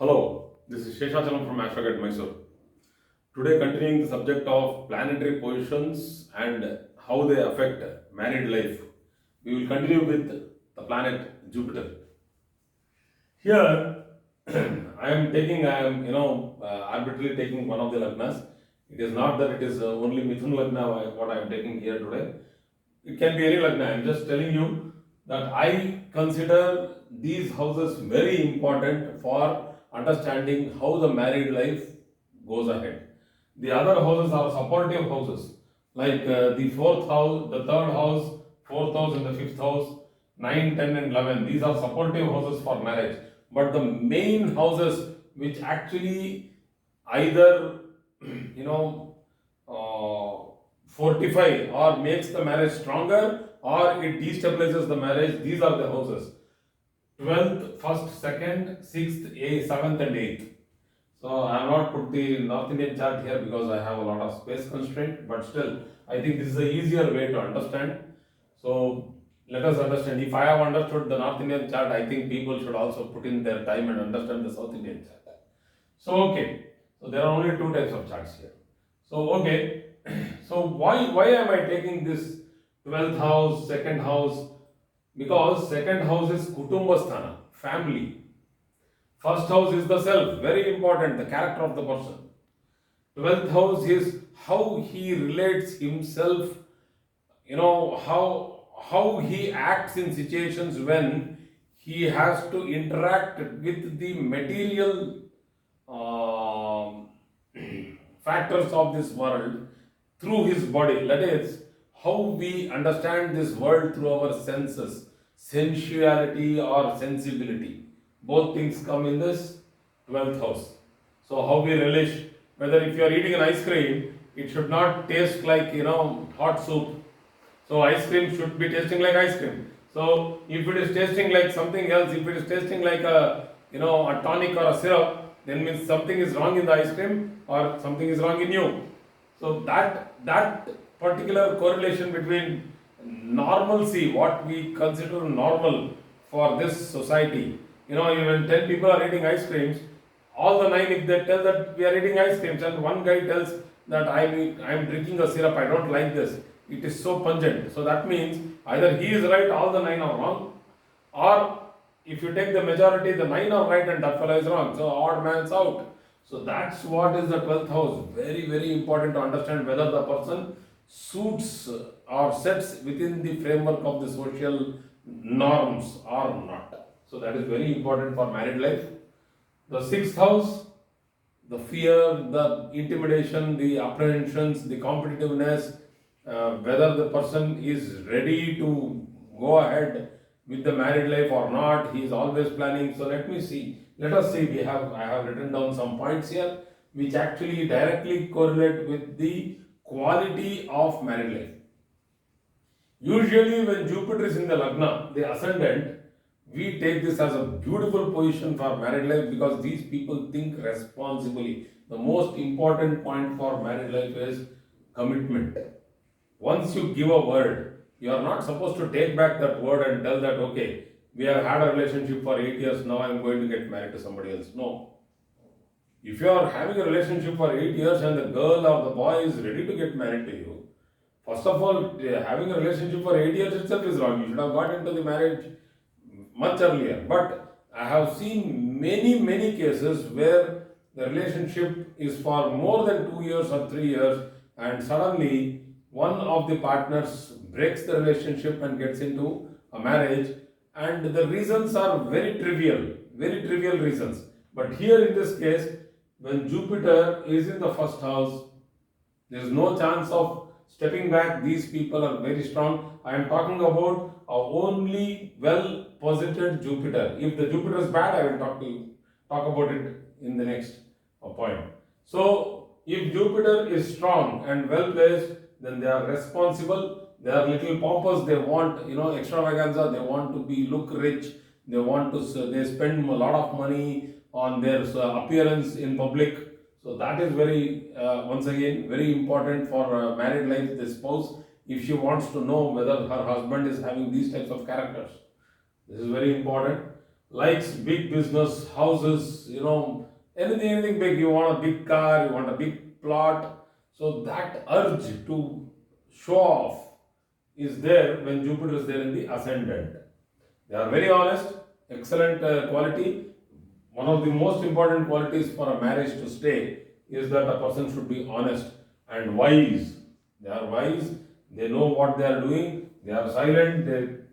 Hello, this is Sheshachalam from Astrogat Mysore. Today, continuing the subject of planetary positions and how they affect married life, we will continue with the planet Jupiter. Here, I am arbitrarily taking one of the lagnas. It is not that it is only Mithun lagna what I am taking here today. It can be any lagna. I am just telling you that I consider these houses very important for understanding how the married life goes ahead. The other houses are supportive houses, like the fourth house, the third house, fourth house, and the fifth house, 9, 10, and 11. These are supportive houses for marriage. But the main houses which actually either fortify or makes the marriage stronger or it destabilizes the marriage, these are the houses: 12th, 1st, 2nd, 6th, 7th, and 8th. So I have not put the North Indian chart here because I have a lot of space constraint, but still I think this is a easier way to understand. So let us understand. If I have understood the North Indian chart, I think people should also put in their time and understand the South Indian chart. So okay, so there are only two types of charts here. So okay, so why am I taking this 12th house, second house? Because second house is Kutumbasthana, family. First house is the self, very important, the character of the person. 12th house is how he relates himself, how he acts in situations when he has to interact with the material factors of this world through his body. That is, how we understand this world through our senses, sensuality or sensibility. Both things come in this 12th house. So, how we relish, whether if you are eating an ice cream, it should not taste like hot soup. So, ice cream should be tasting like ice cream. So, if it is tasting like something else, if it is tasting like a tonic or a syrup, then means something is wrong in the ice cream or something is wrong in you. So that particular correlation between normalcy, what we consider normal for this society, even 10 people are eating ice creams, all the 9, if they tell that we are eating ice creams, and one guy tells that I'm drinking a syrup, I don't like this, it is so pungent. So that means either he is right, all the 9 are wrong, or if you take the majority, the 9 are right and that fellow is wrong. So odd man's out. So that's what is the 12th house. Very, very important to understand whether the person suits or sets within the framework of the social norms or not. So that is very important for married life. The 6th house, the fear, the intimidation, the apprehensions, the competitiveness, whether the person is ready to go ahead with the married life or not, he is always planning. So let us see. I have written down some points here which actually directly correlate with the quality of married life. Usually, when Jupiter is in the Lagna, the ascendant, we take this as a beautiful position for married life because these people think responsibly. The most important point for married life is commitment. Once you give a word, you are not supposed to take back that word and tell that, okay, we have had a relationship for 8 years, now I am going to get married to somebody else. No. If you are having a relationship for 8 years and the girl or the boy is ready to get married to you, first of all, having a relationship for 8 years itself is wrong. You should have got into the marriage much earlier. But I have seen many cases where the relationship is for more than 2 years or 3 years, and suddenly one of the partners breaks the relationship and gets into a marriage, and the reasons are very trivial reasons. But here in this case, when Jupiter is in the first house, there is no chance of stepping back. These people are very strong. I am talking about a only well posited Jupiter. If the Jupiter is bad, I will talk about it in the next point. So if Jupiter is strong and well placed, then they are responsible. They are little pompous. They want extravaganza. They want to look rich. They spend a lot of money on their appearance in public. So that is once again very important for married life. The spouse, if she wants to know whether her husband is having these types of characters, this is very important. likes big business, houses, anything big. You want a big car, you want a big plot. So that urge to show off is there when Jupiter is there in the ascendant. They are very honest, excellent quality. One of the most important qualities for a marriage to stay is that a person should be honest and wise. They are wise, they know what they are doing, they are silent,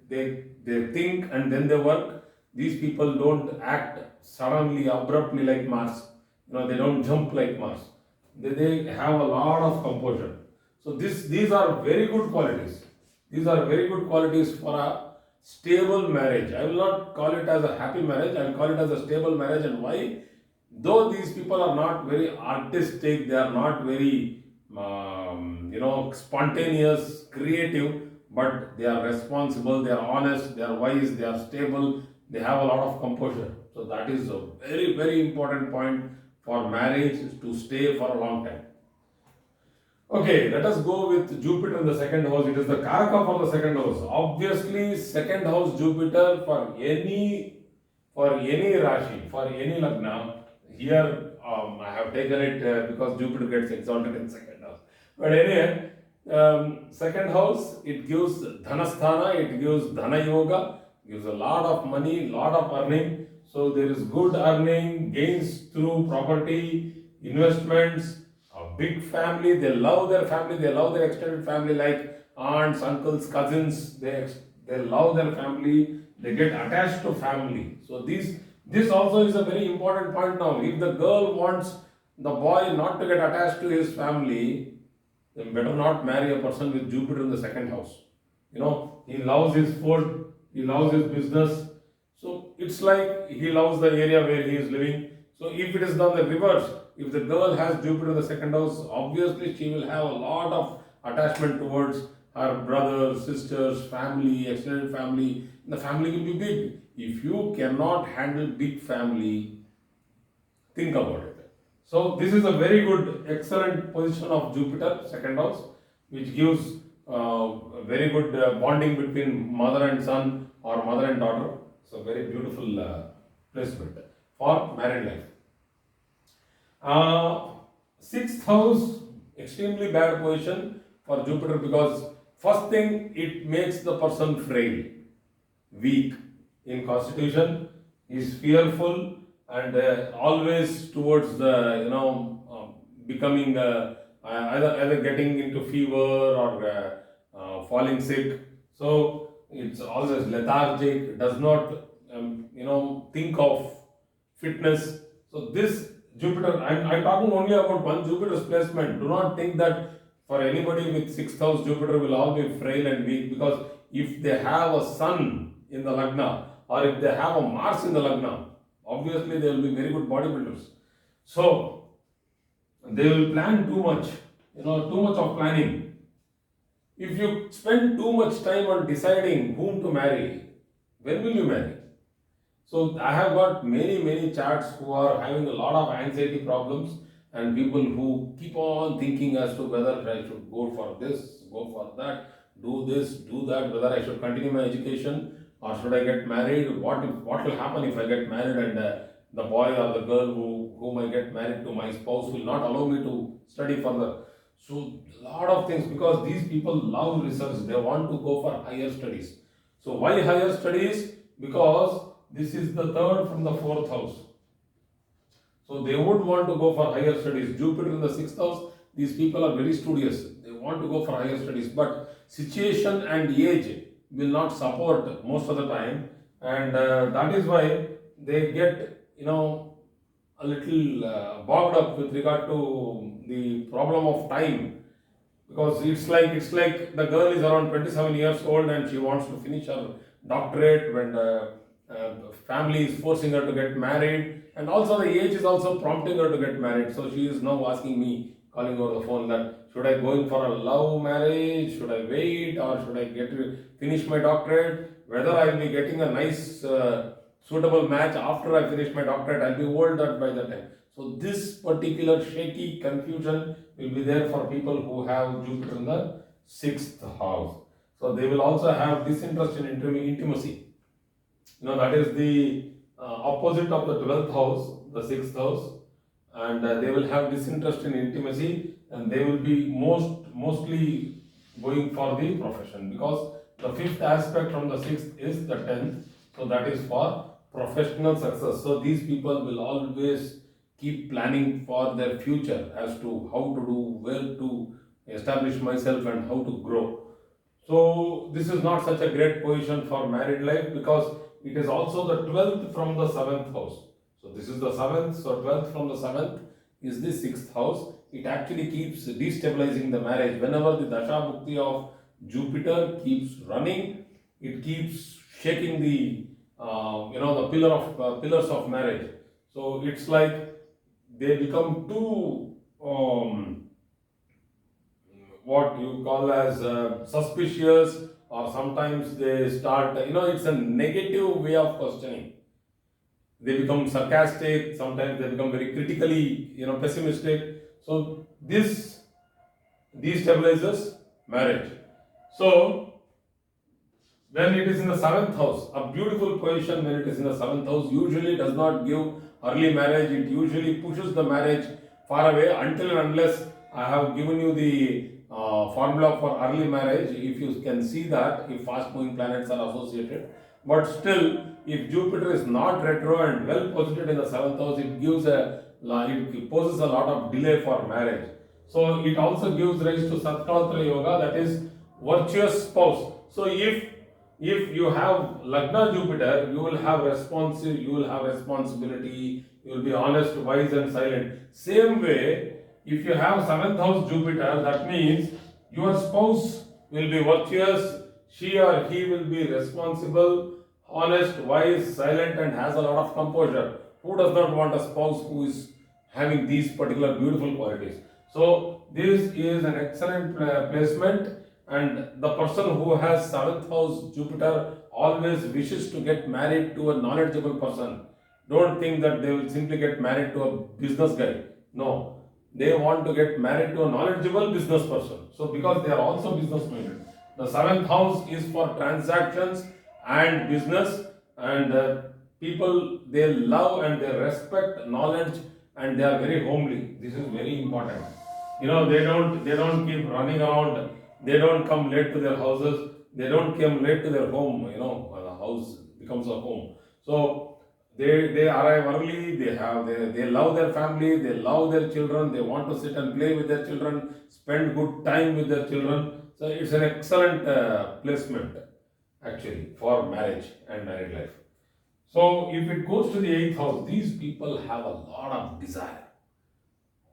they think and then they work. These people don't act suddenly, abruptly like Mars. They don't jump like Mars. They have a lot of composure. So these are very good qualities. These are very good qualities for a stable marriage. I will not call it as a happy marriage, I will call it as a stable marriage. And why? Though these people are not very artistic, they are not very, spontaneous, creative, but they are responsible, they are honest, they are wise, they are stable, they have a lot of composure. So that is a very, very important point for marriage to stay for a long time. Okay, let us go with Jupiter in the second house. It is the Karaka for the second house. Obviously, second house Jupiter for any Rashi, for any Lagna. Here I have taken it because Jupiter gets exalted in second house. But anyway, second house, it gives Dhanasthana, it gives Dhana Yoga, gives a lot of money, lot of earning. So there is good earning, gains through property, investments, a big family. They love their family, they love their extended family like aunts, uncles, cousins. They love their family, they get attached to family. So this also is a very important point now. If the girl wants the boy not to get attached to his family, then better not marry a person with Jupiter in the second house. He loves his food, he loves his business. So it's like he loves the area where he is living. So if it is done the reverse, if the girl has Jupiter in the second house, obviously she will have a lot of attachment towards her brothers, sisters, family, extended family. The family will be big. If you cannot handle big family, think about it. So this is a very good, excellent position of Jupiter, second house, which gives a very good bonding between mother and son or mother and daughter. So very beautiful placement for married life. Sixth house, extremely bad position for Jupiter because first thing, it makes the person frail, weak in constitution, is fearful and always towards the becoming either getting into fever or falling sick. So it's always lethargic, does not think of fitness. So this Jupiter, I'm talking only about one Jupiter's placement. Do not think that for anybody with sixth house Jupiter will all be frail and weak, because if they have a sun in the Lagna or if they have a Mars in the Lagna, obviously they will be very good bodybuilders. So they will plan too much, too much of planning. If you spend too much time on deciding whom to marry, when will you marry? So I have got many charts who are having a lot of anxiety problems and people who keep on thinking as to whether I should go for this, go for that, do this, do that, whether I should continue my education or should I get married. What will happen if I get married and the boy or the girl whom I get married to, my spouse, will not allow me to study further. So a lot of things, because these people love research, they want to go for higher studies. So why higher studies? Because this is the third from the fourth house. So they would want to go for higher studies. Jupiter in the sixth house, these people are very studious. They want to go for higher studies, but situation and age will not support most of the time, and that is why they get a little bogged up with regard to the problem of time, because it's like the girl is around 27 years old and she wants to finish her doctorate when family is forcing her to get married, and also the age is also prompting her to get married. So she is now asking me, calling over the phone, that should I go in for a love marriage, should I wait, or should I finish my doctorate, whether I will be getting a nice suitable match after I finish my doctorate. I'll be old by that time. So this particular shaky confusion will be there for people who have Jupiter in the sixth house. So they will also have disinterest in intimacy. That is the opposite of the 12th house, the 6th house, and they will have disinterest in intimacy, and they will be mostly going for the profession, because the fifth aspect from the sixth is the 10th, so that is for professional success. So these people will always keep planning for their future as to how to do, where to establish myself, and how to grow. So this is not such a great position for married life, because it is also the 12th from the 7th house. So this is the 7th, so 12th from the 7th is the 6th house. It actually keeps destabilizing the marriage. Whenever the Dasha Bhukti of Jupiter keeps running, it keeps shaking the the pillars of marriage. So it's like they become too what you call as suspicious, or sometimes they start, it's a negative way of questioning. They become sarcastic, sometimes they become very critically, pessimistic. So this destabilizes marriage. So when it is in the seventh house, a beautiful position when it is in the seventh house usually does not give early marriage. It usually pushes the marriage far away, until and unless I have given you the formula for early marriage. If you can see that, if fast moving planets are associated, but still, if Jupiter is not retro and well positioned in the seventh house, it poses a lot of delay for marriage. So it also gives rise to Satkalatra Yoga, that is virtuous spouse. So if you have Lagna Jupiter, you will have responsibility, you will be honest, wise and silent. Same way, if you have 7th house Jupiter, that means your spouse will be virtuous, she or he will be responsible, honest, wise, silent, and has a lot of composure. Who does not want a spouse who is having these particular beautiful qualities? So this is an excellent placement, and the person who has 7th house Jupiter always wishes to get married to a knowledgeable person. Don't think that they will simply get married to a business guy. No, they want to get married to a knowledgeable business person. So because they are also business minded, the 7th house is for transactions and business, and people, they love and they respect knowledge, and they are very homely. This is very important. They don't keep running around. They don't come late to their houses. They don't come late to their home. The house becomes a home. So they arrive early. They love their family. They love their children. They want to sit and play with their children, spend good time with their children. So it's an excellent placement actually for marriage and married life. So if it goes to the eighth house, these people have a lot of desire.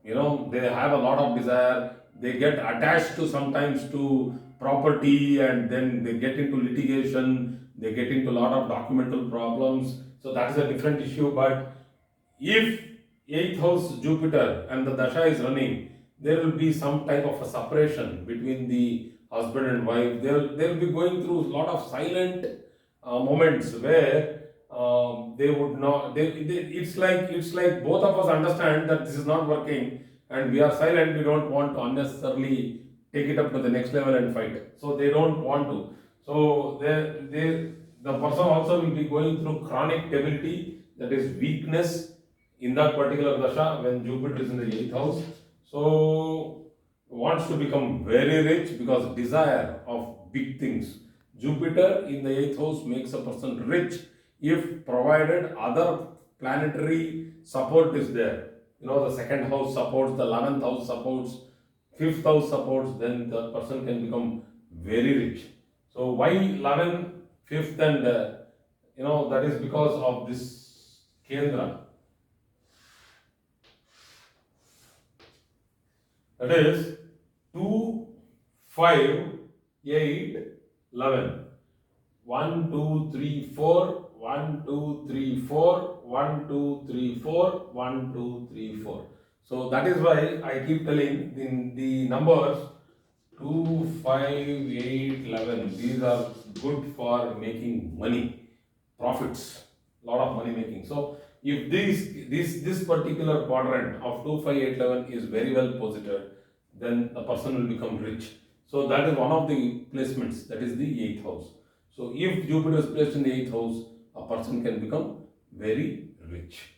They have a lot of desire. They get attached to sometimes to property, and then they get into litigation. They get into a lot of documental problems. So that is a different issue. But if eighth house Jupiter and the dasha is running, there will be some type of a separation between the husband and wife. They'll be going through a lot of silent moments where they would not. It's like both of us understand that this is not working, and we are silent. We don't want to unnecessarily take it up to the next level and fight. So they don't want to. So the person also will be going through chronic debility, that is weakness, in that particular dasha when Jupiter is in the eighth house. So wants to become very rich because desire of big things. Jupiter in the eighth house makes a person rich if provided other planetary support is there. The second house supports, the 11th house supports, fifth house supports, then the person can become very rich. So why 11, fifth, and that is because of this Kendra. That is 2, 5, 8, 11. 1, 2, 3, 4, 1, 2, 3, 4, 1, 2, 3, 4, 1, 2, 3, 4. So that is why I keep telling the numbers 2, 5, 8, 11. These are good for making money, profits, lot of money making. So if this particular quadrant of 2, 5, 8, 11 is very well posited, then the person will become rich. So that is one of the placements, that is the eighth house. So if Jupiter is placed in the eighth house, a person can become very rich.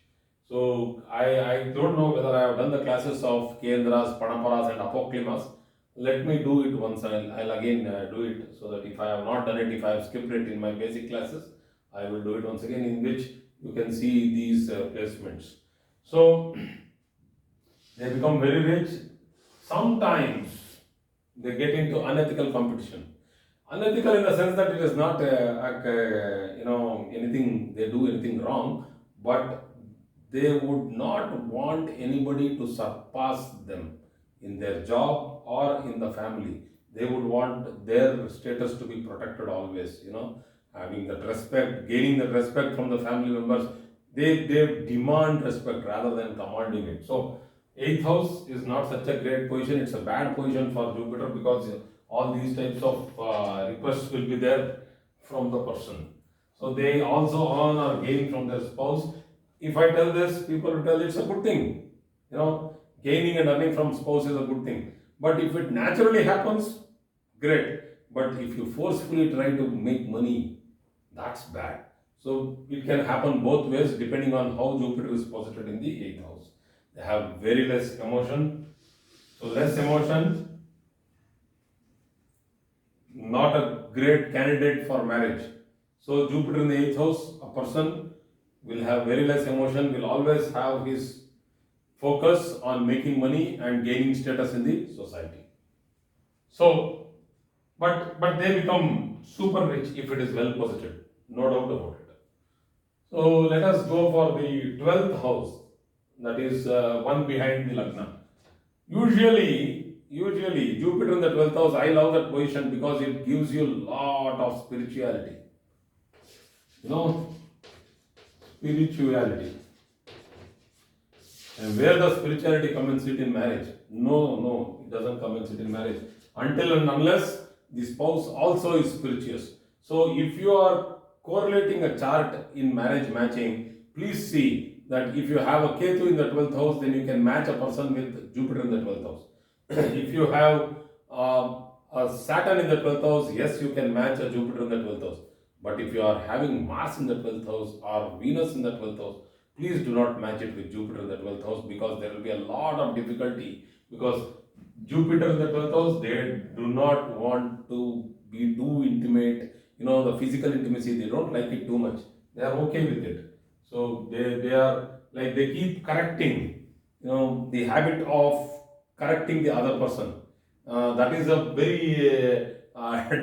So I don't know whether I have done the classes of Kendras, Panaparas and Apoklimas. Let me do it once. I'll again do it, so that if I have not done it, if I have skipped it in my basic classes, I will do it once again, in which you can see these placements. So they become very rich. Sometimes they get into unethical competition. Unethical in the sense that it is not anything, they do anything wrong, but they would not want anybody to surpass them in their job or in the family. They would want their status to be protected always, having that respect, gaining that respect from the family members. They demand respect rather than commanding it. So eighth house is not such a great position. It's a bad position for Jupiter, because all these types of requests will be there from the person. So they also earn or gain from their spouse. If I tell this, people will tell it's a good thing. Gaining and earning from spouse is a good thing. But if it naturally happens, great. But if you forcefully try to make money, that's bad. So it can happen both ways depending on how Jupiter is posited in the 8th house. They have very less emotion. So less emotion, not a great candidate for marriage. So Jupiter in the 8th house, a person will have very less emotion, will always have his focus on making money and gaining status in the society. So, but they become super rich if it is well posited, no doubt about it. So let us go for the 12th house, that is one behind the Lagna. Usually Jupiter in the 12th house, I love that position because it gives you a lot of spirituality. Spirituality. And where does spirituality come and sit in marriage? No, it doesn't come and sit in marriage. Until and unless the spouse also is spirituous. So if you are correlating a chart in marriage matching, please see that if you have a Ketu in the 12th house, then you can match a person with Jupiter in the 12th house. If you have a Saturn in the 12th house, yes, you can match a Jupiter in the 12th house. But if you are having Mars in the 12th house or Venus in the 12th house, please do not match it with Jupiter in the 12th house, because there will be a lot of difficulty. Because Jupiter in the 12th house, they do not want to be too intimate. The physical intimacy, they don't like it too much. They are okay with it. So they are like, they keep correcting, the habit of correcting the other person. That is a very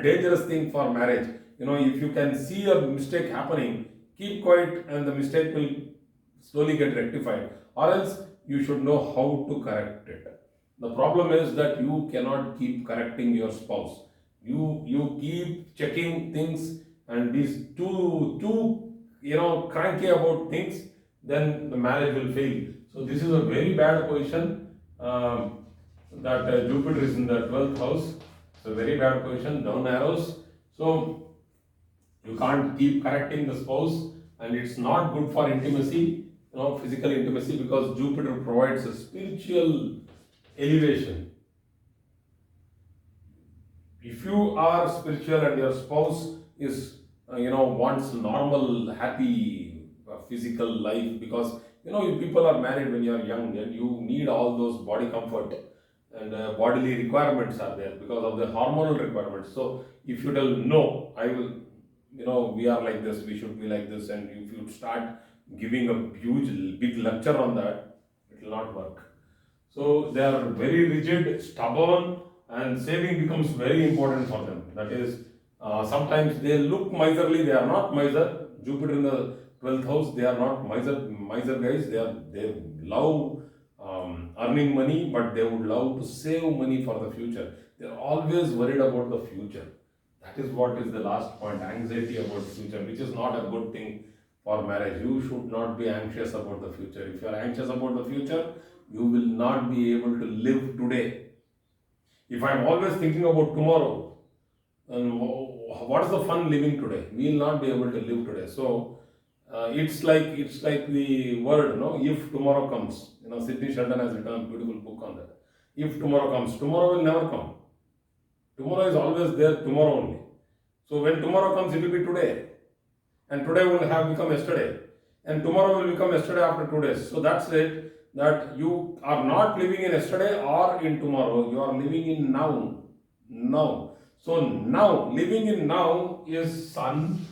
dangerous thing for marriage. If you can see a mistake happening, keep quiet and the mistake will slowly get rectified, or else you should know how to correct it. The problem is that you cannot keep correcting your spouse. You keep checking things and these too cranky about things, then the marriage will fail. So this is a very bad position, that Jupiter is in the 12th house. It's a very bad position, down arrows. So you can't keep correcting the spouse, and it's not good for intimacy, physical intimacy, because Jupiter provides a spiritual elevation. If you are spiritual and your spouse is, wants normal, happy physical life, because you people are married when you are young and you need all those body comfort and bodily requirements are there because of the hormonal requirements. So if you tell no, I will, we are like this, we should be like this, and if you start giving a huge big lecture on that, it will not work. So they are very rigid, stubborn, and saving becomes very important for them. That is, sometimes they look miserly, they are not miser. Jupiter in the 12th house, they are not miser guys. They love earning money, but they would love to save money for the future. They are always worried about the future. That is what is the last point, anxiety about the future, which is not a good thing for marriage. You should not be anxious about the future. If you are anxious about the future, you will not be able to live today. If I am always thinking about tomorrow, then what is the fun living today? We will not be able to live today. So it's like the word, if tomorrow comes. Sidney Sheldon has written a beautiful book on that. If tomorrow comes, tomorrow will never come. Tomorrow is always there, tomorrow only. So when tomorrow comes, it will be today. And today will have become yesterday. and tomorrow will become yesterday after 2 days. So that's it, that you are not living in yesterday or in tomorrow, you are living in now. Now. So now, living in now is sun,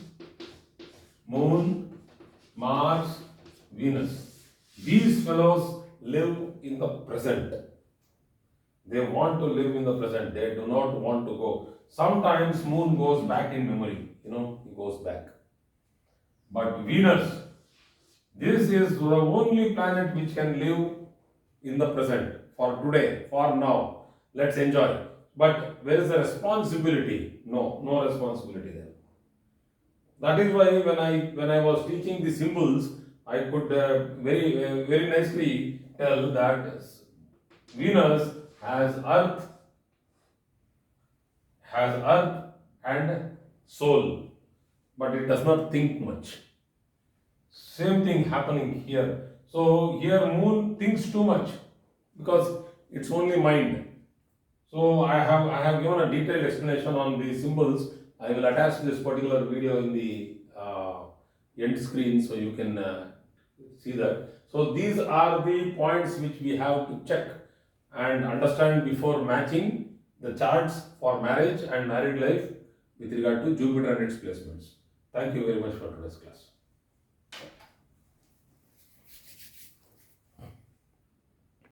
moon, Mars, Venus. These fellows live in the present. They want to live in the present. They do not want to go. Sometimes moon goes back in memory. It goes back. But Venus, this is the only planet which can live in the present, for today, for now. Let's enjoy. But where is the responsibility? No, no responsibility there. That is why when I was teaching the symbols, I could very nicely tell that Venus has earth and soul, but it does not think much. Same thing happening here. So here moon thinks too much because it's only mind. So I have given a detailed explanation on the symbols. I will attach this particular video in the end screen so you can see that. So these are the points which we have to check and understand before matching the charts for marriage and married life with regard to Jupiter and its placements. Thank you very much for today's class.